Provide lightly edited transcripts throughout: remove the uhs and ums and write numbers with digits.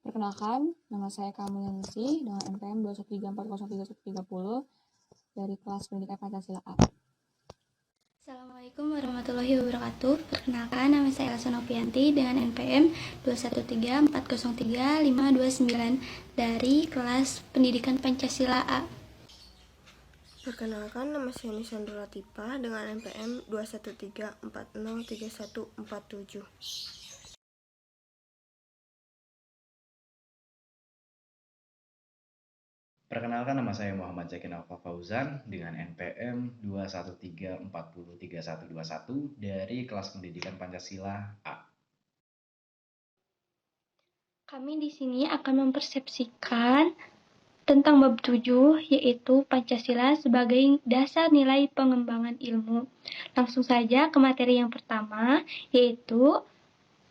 Perkenalkan, nama saya Kamiliansi dengan NPM 213403130 dari kelas Pendidikan Pancasila A. Assalamualaikum warahmatullahi wabarakatuh. Perkenalkan, nama saya Elsa Novianti dengan NPM 213403529 dari kelas Pendidikan Pancasila A. Perkenalkan, nama saya Nisandra Latifa dengan NPM 213403147. Perkenalkan, nama saya Muhammad Zakin Alfa Fauzan dengan NPM 213403121 dari kelas Pendidikan Pancasila A. Kami di sini akan mempersepsikan tentang bab 7, yaitu Pancasila sebagai dasar nilai pengembangan ilmu. Langsung saja ke materi yang pertama, yaitu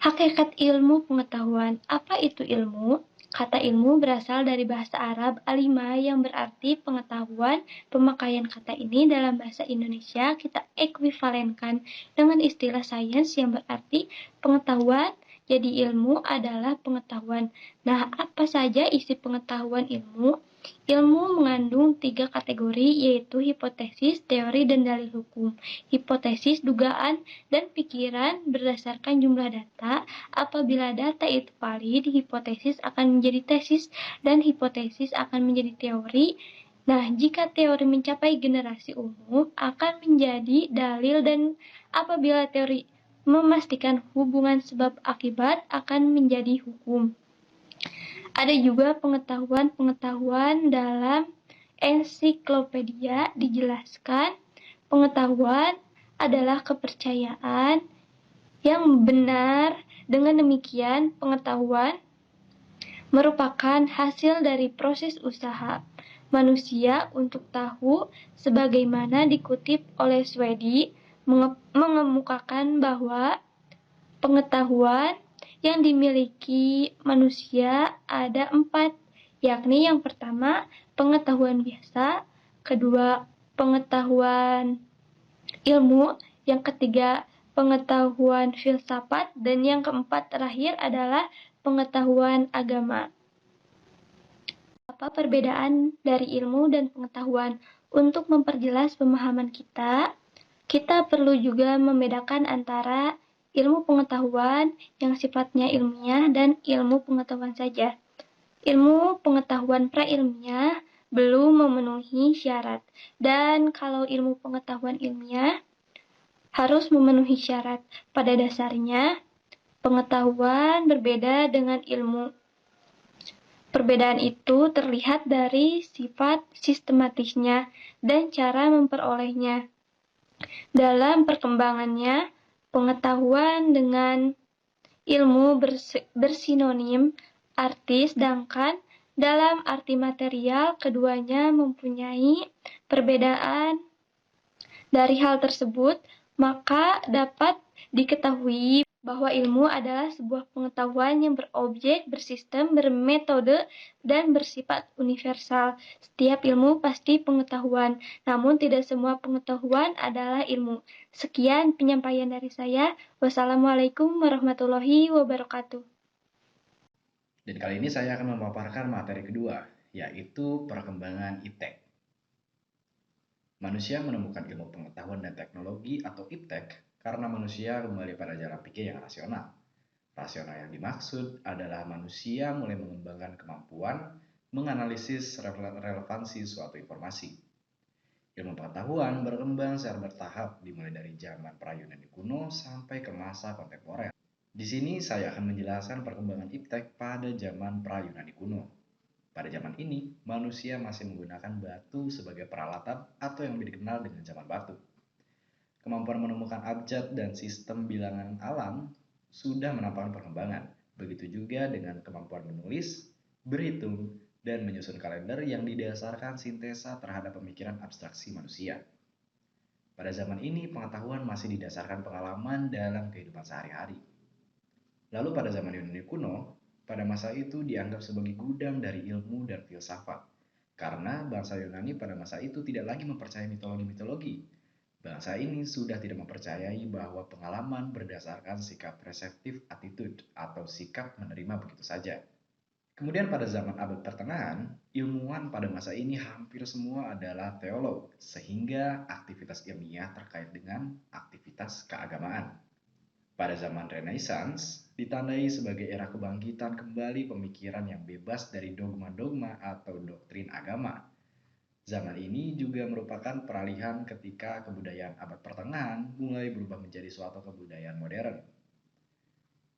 hakikat ilmu pengetahuan. Apa itu ilmu? Kata ilmu berasal dari bahasa Arab alima yang berarti pengetahuan. Pemakaian kata ini dalam bahasa Indonesia kita ekuivalenkan dengan istilah sains yang berarti pengetahuan. Jadi ilmu adalah pengetahuan. Nah, apa saja isi pengetahuan ilmu? Ilmu mengandung 3 kategori, yaitu hipotesis, teori, dan dalil hukum. Hipotesis, dugaan, dan pikiran berdasarkan jumlah data. Apabila data itu valid, hipotesis akan menjadi tesis, dan hipotesis akan menjadi teori. Nah, jika teori mencapai generasi umum, akan menjadi dalil, dan apabila teori memastikan hubungan sebab akibat, akan menjadi hukum. Ada juga pengetahuan dalam ensiklopedia dijelaskan pengetahuan adalah kepercayaan yang benar. Dengan demikian, pengetahuan merupakan hasil dari proses usaha manusia untuk tahu, sebagaimana dikutip oleh Swedi mengemukakan bahwa pengetahuan yang dimiliki manusia ada 4, yakni yang pertama, pengetahuan biasa, kedua, pengetahuan ilmu, yang ketiga, pengetahuan filsafat, dan yang keempat terakhir adalah pengetahuan agama. Apa perbedaan dari ilmu dan pengetahuan? Untuk memperjelas pemahaman kita perlu juga membedakan antara ilmu pengetahuan yang sifatnya ilmiah dan ilmu pengetahuan saja. Ilmu pengetahuan prailmiah belum memenuhi syarat, dan kalau ilmu pengetahuan ilmiah harus memenuhi syarat. Pada dasarnya, pengetahuan berbeda dengan ilmu. Perbedaan itu terlihat dari sifat sistematisnya dan cara memperolehnya. Dalam perkembangannya, pengetahuan dengan ilmu bersinonim arti, sedangkan dalam arti material keduanya mempunyai perbedaan. Dari hal tersebut, maka dapat diketahui bahwa ilmu adalah sebuah pengetahuan yang berobjek, bersistem, bermetode, dan bersifat universal. Setiap ilmu pasti pengetahuan, namun tidak semua pengetahuan adalah ilmu. Sekian penyampaian dari saya. Wassalamualaikum warahmatullahi wabarakatuh. Dan kali ini saya akan memaparkan materi kedua, yaitu perkembangan iptek. Manusia menemukan ilmu pengetahuan dan teknologi atau iptek karena manusia kembali pada jalan pikir yang rasional. Rasional yang dimaksud adalah manusia mulai mengembangkan kemampuan menganalisis relevansi suatu informasi. Ilmu pengetahuan berkembang secara bertahap dimulai dari zaman pra-Yunani kuno sampai ke masa kontemporer. Di sini saya akan menjelaskan perkembangan iptek pada zaman pra-Yunani kuno. Pada zaman ini, manusia masih menggunakan batu sebagai peralatan atau yang lebih dikenal dengan zaman batu. Kemampuan menemukan abjad dan sistem bilangan alam sudah menampakkan perkembangan. Begitu juga dengan kemampuan menulis, berhitung, dan menyusun kalender yang didasarkan sintesa terhadap pemikiran abstraksi manusia. Pada zaman ini, pengetahuan masih didasarkan pengalaman dalam kehidupan sehari-hari. Lalu pada zaman Yunani kuno, pada masa itu dianggap sebagai gudang dari ilmu dan filsafat. Karena bangsa Yunani pada masa itu tidak lagi mempercayai mitologi-mitologi. Bangsa ini sudah tidak mempercayai bahwa pengalaman berdasarkan sikap reseptif attitude atau sikap menerima begitu saja. Kemudian pada zaman abad pertengahan, ilmuwan pada masa ini hampir semua adalah teolog, sehingga aktivitas ilmiah terkait dengan aktivitas keagamaan. Pada zaman Renaissance, ditandai sebagai era kebangkitan kembali pemikiran yang bebas dari dogma-dogma atau doktrin agama. Zaman ini juga merupakan peralihan ketika kebudayaan abad pertengahan mulai berubah menjadi suatu kebudayaan modern.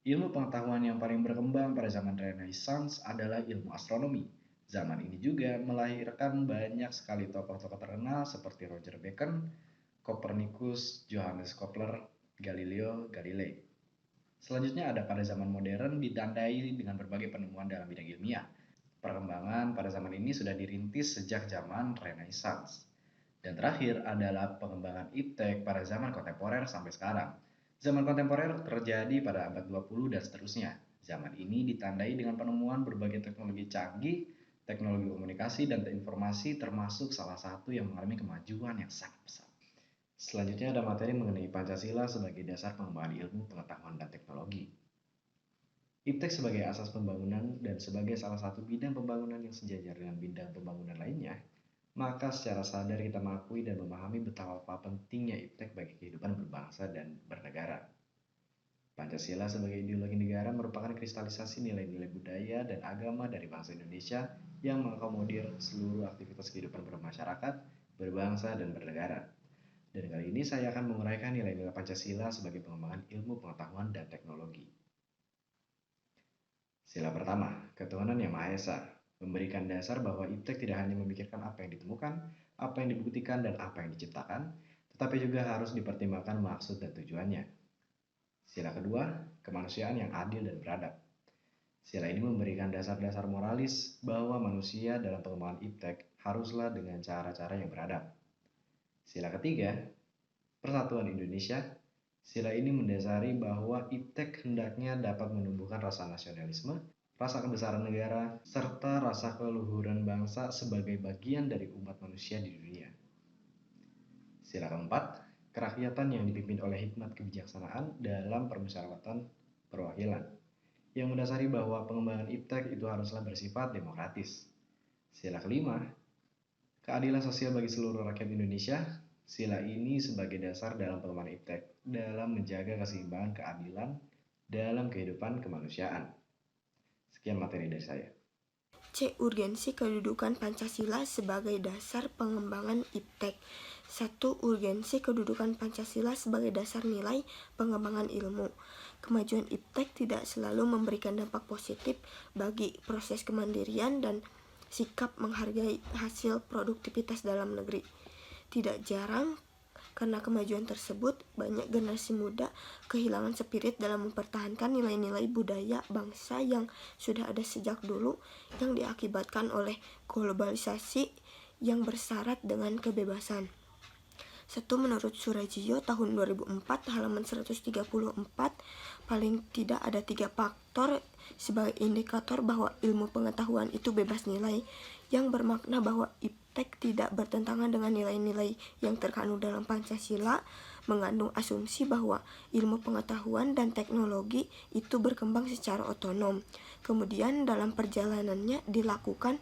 Ilmu pengetahuan yang paling berkembang pada zaman Renaissance adalah ilmu astronomi. Zaman ini juga melahirkan banyak sekali tokoh-tokoh terkenal seperti Roger Bacon, Copernicus, Johannes Kepler, Galileo Galilei. Selanjutnya ada pada zaman modern ditandai dengan berbagai penemuan dalam bidang ilmiah. Perkembangan pada zaman ini sudah dirintis sejak zaman Renaissance. Dan terakhir adalah pengembangan iptek pada zaman kontemporer sampai sekarang. Zaman kontemporer terjadi pada abad 20 dan seterusnya. Zaman ini ditandai dengan penemuan berbagai teknologi canggih, teknologi komunikasi dan informasi termasuk salah satu yang mengalami kemajuan yang sangat besar. Selanjutnya ada materi mengenai Pancasila sebagai dasar pengembangan ilmu, pengetahuan, dan teknologi. Iptek sebagai asas pembangunan dan sebagai salah satu bidang pembangunan yang sejajar dengan bidang pembangunan lainnya, maka secara sadar kita mengakui dan memahami betapa pentingnya iptek bagi kehidupan berbangsa dan bernegara. Pancasila sebagai ideologi negara merupakan kristalisasi nilai-nilai budaya dan agama dari bangsa Indonesia yang mengakomodir seluruh aktivitas kehidupan bermasyarakat, berbangsa, dan bernegara. Dan kali ini saya akan menguraikan nilai-nilai Pancasila sebagai pengembangan ilmu pengetahuan dan teknologi. Sila pertama, ketuhanan yang Maha Esa, memberikan dasar bahwa iptek tidak hanya memikirkan apa yang ditemukan, apa yang dibuktikan, dan apa yang diciptakan, tetapi juga harus dipertimbangkan maksud dan tujuannya. Sila kedua, kemanusiaan yang adil dan beradab. Sila ini memberikan dasar-dasar moralis bahwa manusia dalam pengembangan iptek haruslah dengan cara-cara yang beradab. Sila ketiga, persatuan Indonesia. Sila ini mendasari bahwa iptek hendaknya dapat menumbuhkan rasa nasionalisme, rasa kebesaran negara, serta rasa keluhuran bangsa sebagai bagian dari umat manusia di dunia. Sila keempat, kerakyatan yang dipimpin oleh hikmat kebijaksanaan dalam permusyawaratan perwakilan, yang mendasari bahwa pengembangan iptek itu haruslah bersifat demokratis. Sila kelima, keadilan sosial bagi seluruh rakyat Indonesia. Sila ini sebagai dasar dalam pengembangan iptek dalam menjaga keseimbangan keadilan dalam kehidupan kemanusiaan. Sekian materi dari saya. C. Urgensi kedudukan Pancasila sebagai dasar pengembangan iptek. 1. Urgensi kedudukan Pancasila sebagai dasar nilai pengembangan ilmu. Kemajuan iptek tidak selalu memberikan dampak positif bagi proses kemandirian dan sikap menghargai hasil produktivitas dalam negeri. Tidak jarang, karena kemajuan tersebut, banyak generasi muda kehilangan spirit dalam mempertahankan nilai-nilai budaya bangsa yang sudah ada sejak dulu, yang diakibatkan oleh globalisasi yang bersyarat dengan kebebasan. 1. Menurut Surajio tahun 2004 halaman 134, paling tidak ada 3 faktor sebagai indikator bahwa ilmu pengetahuan itu bebas nilai, yang bermakna bahwa iptek tidak bertentangan dengan nilai-nilai yang terkandung dalam Pancasila, mengandung asumsi bahwa ilmu pengetahuan dan teknologi itu berkembang secara otonom. Kemudian dalam perjalanannya dilakukan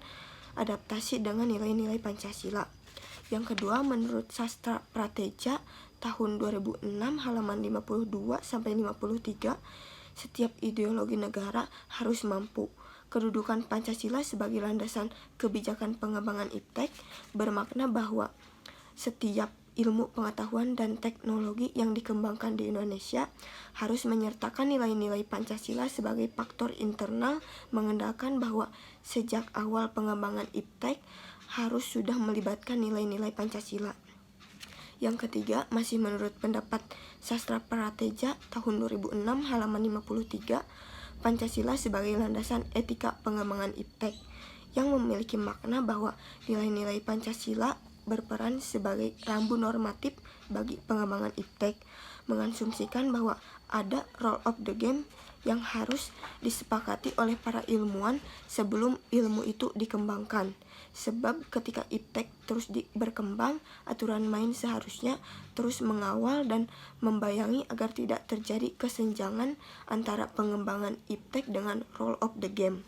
adaptasi dengan nilai-nilai Pancasila. Yang kedua, menurut Sastra Prateja tahun 2006 halaman 52-53, setiap ideologi negara harus mampu. Kedudukan Pancasila sebagai landasan kebijakan pengembangan iptek bermakna bahwa setiap ilmu pengetahuan dan teknologi yang dikembangkan di Indonesia harus menyertakan nilai-nilai Pancasila sebagai faktor internal, mengendalikan bahwa sejak awal pengembangan iptek harus sudah melibatkan nilai-nilai Pancasila. Yang ketiga, masih menurut pendapat Sastra Prateja tahun 2006 halaman 53, Pancasila sebagai landasan etika pengembangan iptek, yang memiliki makna bahwa nilai-nilai Pancasila berperan sebagai rambu normatif bagi pengembangan iptek, mengasumsikan bahwa ada rule of the game yang harus disepakati oleh para ilmuwan sebelum ilmu itu dikembangkan. Sebab ketika iptek terus berkembang, aturan main seharusnya terus mengawal dan membayangi agar tidak terjadi kesenjangan antara pengembangan iptek dengan rule of the game.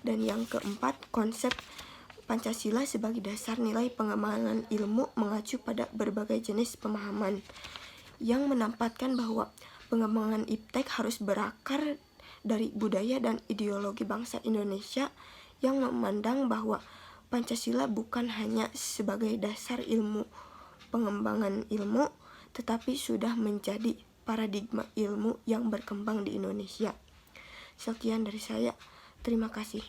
Dan yang keempat, konsep Pancasila sebagai dasar nilai pengembangan ilmu mengacu pada berbagai jenis pemahaman yang menempatkan bahwa pengembangan iptek harus berakar dari budaya dan ideologi bangsa Indonesia yang memandang bahwa Pancasila bukan hanya sebagai dasar ilmu pengembangan ilmu, tetapi sudah menjadi paradigma ilmu yang berkembang di Indonesia. Sekian dari saya. Terima kasih.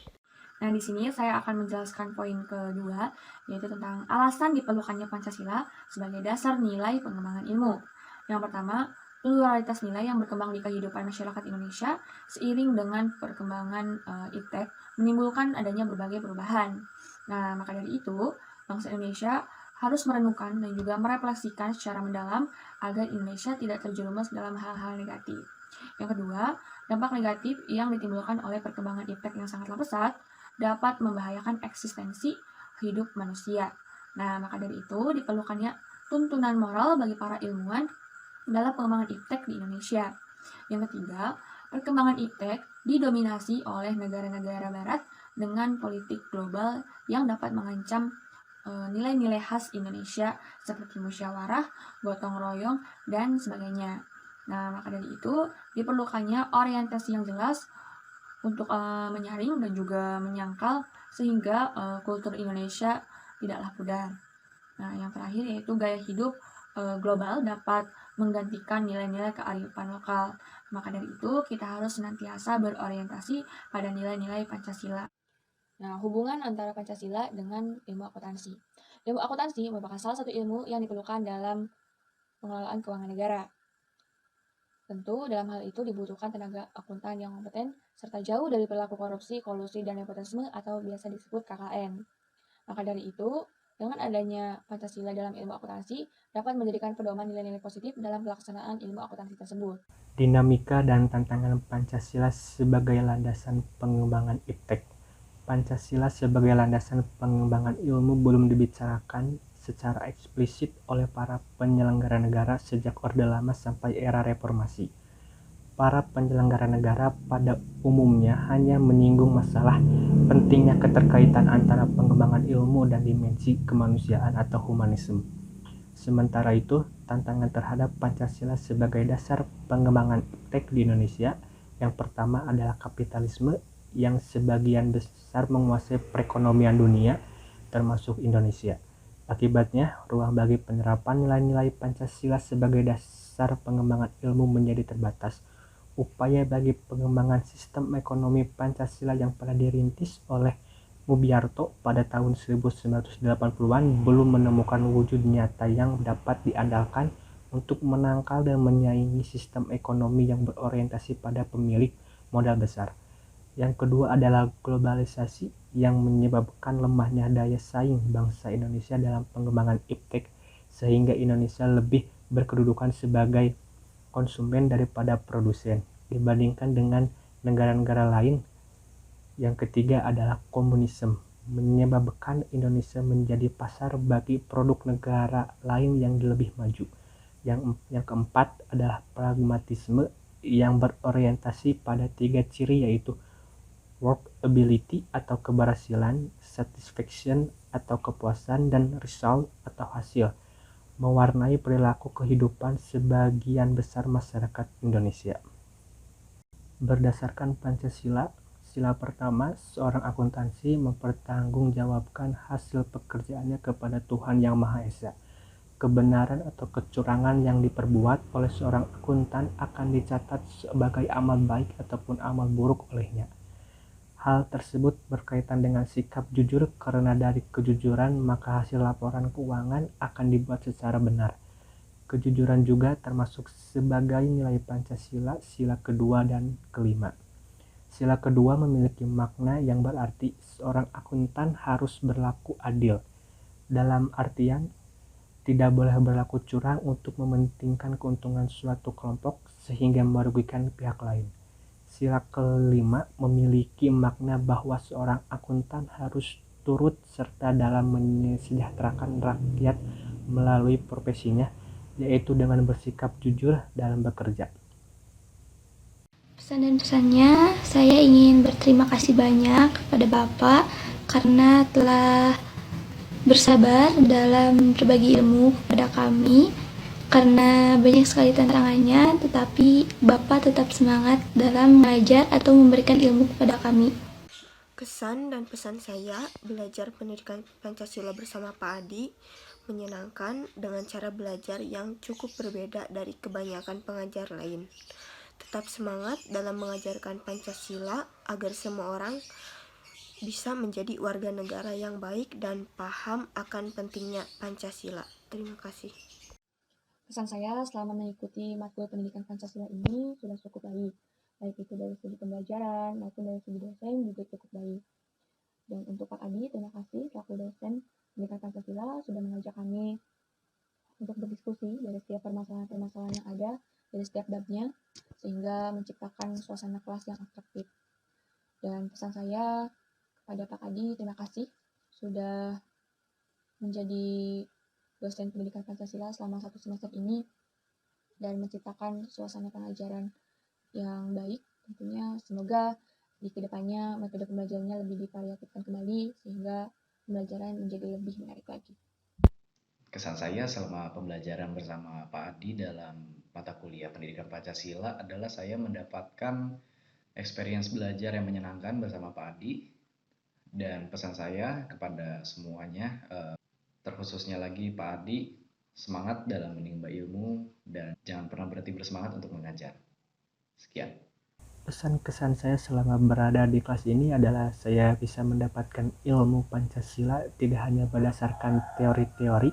Nah, di sini saya akan menjelaskan poin kedua, yaitu tentang alasan diperlukannya Pancasila sebagai dasar nilai pengembangan ilmu. Yang pertama, pluralitas nilai yang berkembang di kehidupan masyarakat Indonesia seiring dengan perkembangan iptek menimbulkan adanya berbagai perubahan. Nah, maka dari itu, bangsa Indonesia harus merenungkan dan juga merefleksikan secara mendalam agar Indonesia tidak terjerumus dalam hal-hal negatif. Yang kedua, dampak negatif yang ditimbulkan oleh perkembangan iptek yang sangatlah pesat dapat membahayakan eksistensi hidup manusia. Nah, maka dari itu diperlukannya tuntunan moral bagi para ilmuwan dalam pengembangan iptek di Indonesia. Yang ketiga, perkembangan iptek didominasi oleh negara-negara barat dengan politik global yang dapat mengancam nilai-nilai khas Indonesia seperti musyawarah, gotong royong, dan sebagainya. Nah, maka dari itu diperlukannya orientasi yang jelas untuk menyaring dan juga menyangkal sehingga kultur Indonesia tidaklah pudar. Nah, yang terakhir yaitu gaya hidup global dapat menggantikan nilai-nilai kearifan lokal. Maka dari itu kita harus senantiasa berorientasi pada nilai-nilai Pancasila. Nah, hubungan antara Pancasila dengan ilmu akuntansi. Ilmu akuntansi merupakan salah satu ilmu yang diperlukan dalam pengelolaan keuangan negara. Tentu, dalam hal itu dibutuhkan tenaga akuntan yang kompeten, serta jauh dari perilaku korupsi, kolusi, dan nepotisme atau biasa disebut KKN. Maka dari itu, dengan adanya Pancasila dalam ilmu akuntansi, dapat menjadikan pedoman nilai-nilai positif dalam pelaksanaan ilmu akuntansi tersebut. Dinamika dan tantangan Pancasila sebagai landasan pengembangan iptek. Pancasila sebagai landasan pengembangan ilmu belum dibicarakan secara eksplisit oleh para penyelenggara negara sejak Orde Lama sampai era Reformasi. Para penyelenggara negara pada umumnya hanya menyinggung masalah pentingnya keterkaitan antara pengembangan ilmu dan dimensi kemanusiaan atau humanisme. Sementara itu, tantangan terhadap Pancasila sebagai dasar pengembangan iptek di Indonesia yang pertama adalah kapitalisme yang sebagian besar menguasai perekonomian dunia, termasuk Indonesia. Akibatnya, ruang bagi penerapan nilai-nilai Pancasila sebagai dasar pengembangan ilmu menjadi terbatas. Upaya bagi pengembangan sistem ekonomi Pancasila yang pernah dirintis oleh Mubyarto pada tahun 1980-an belum menemukan wujud nyata yang dapat diandalkan untuk menangkal dan menyaingi sistem ekonomi yang berorientasi pada pemilik modal besar. Yang kedua adalah globalisasi yang menyebabkan lemahnya daya saing bangsa Indonesia dalam pengembangan iptek sehingga Indonesia lebih berkedudukan sebagai konsumen daripada produsen dibandingkan dengan negara-negara lain. Yang ketiga adalah komunisme menyebabkan Indonesia menjadi pasar bagi produk negara lain yang lebih maju. Yang keempat adalah pragmatisme yang berorientasi pada 3 ciri yaitu workability atau keberhasilan, satisfaction atau kepuasan, dan result atau hasil, mewarnai perilaku kehidupan sebagian besar masyarakat Indonesia. Berdasarkan Pancasila, sila pertama, seorang akuntansi mempertanggungjawabkan hasil pekerjaannya kepada Tuhan Yang Maha Esa. Kebenaran atau kecurangan yang diperbuat oleh seorang akuntan akan dicatat sebagai amal baik ataupun amal buruk olehnya. Hal tersebut berkaitan dengan sikap jujur karena dari kejujuran maka hasil laporan keuangan akan dibuat secara benar. Kejujuran juga termasuk sebagai nilai Pancasila sila kedua dan kelima. Sila kedua memiliki makna yang berarti seorang akuntan harus berlaku adil. Dalam artian, tidak boleh berlaku curang untuk mementingkan keuntungan suatu kelompok sehingga merugikan pihak lain. Sila kelima memiliki makna bahwa seorang akuntan harus turut serta dalam mensejahterakan rakyat melalui profesinya, yaitu dengan bersikap jujur dalam bekerja. Pesan dan pesannya, saya ingin berterima kasih banyak kepada Bapak karena telah bersabar dalam berbagi ilmu kepada kami. Karena banyak sekali tantangannya, tetapi Bapak tetap semangat dalam mengajar atau memberikan ilmu kepada kami. Kesan dan pesan saya belajar pendidikan Pancasila bersama Pak Adi menyenangkan dengan cara belajar yang cukup berbeda dari kebanyakan pengajar lain. Tetap semangat dalam mengajarkan Pancasila agar semua orang bisa menjadi warga negara yang baik dan paham akan pentingnya Pancasila. Terima kasih. Pesan saya selama mengikuti matkul pendidikan Pancasila ini sudah cukup baik. Baik itu dari segi pembelajaran maupun dari segi dosen juga cukup baik. Dan untuk Pak Adi, terima kasih selaku dosen pendidikan Pancasila sudah mengajak kami untuk berdiskusi dari setiap permasalahan-permasalahan yang ada dari setiap babnya sehingga menciptakan suasana kelas yang atraktif. Dan pesan saya kepada Pak Adi, terima kasih sudah menjadi dosen pendidikan Pancasila selama 1 semester ini dan menciptakan suasana pengajaran yang baik. Tentunya semoga di kedepannya metode pembelajarannya lebih divariatifkan kembali sehingga pembelajaran menjadi lebih menarik lagi. Kesan saya selama pembelajaran bersama Pak Adi dalam mata kuliah pendidikan Pancasila adalah saya mendapatkan experience belajar yang menyenangkan bersama Pak Adi. Dan pesan saya kepada semuanya, terkhususnya lagi Pak Adi, semangat dalam menimba ilmu dan jangan pernah berhenti bersemangat untuk mengajar. Sekian. Pesan kesan saya selama berada di kelas ini adalah saya bisa mendapatkan ilmu Pancasila tidak hanya berdasarkan teori-teori,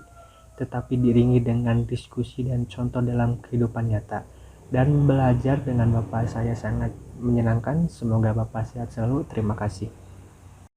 tetapi diiringi dengan diskusi dan contoh dalam kehidupan nyata. Dan belajar dengan Bapak saya sangat menyenangkan. Semoga Bapak sehat selalu. Terima kasih.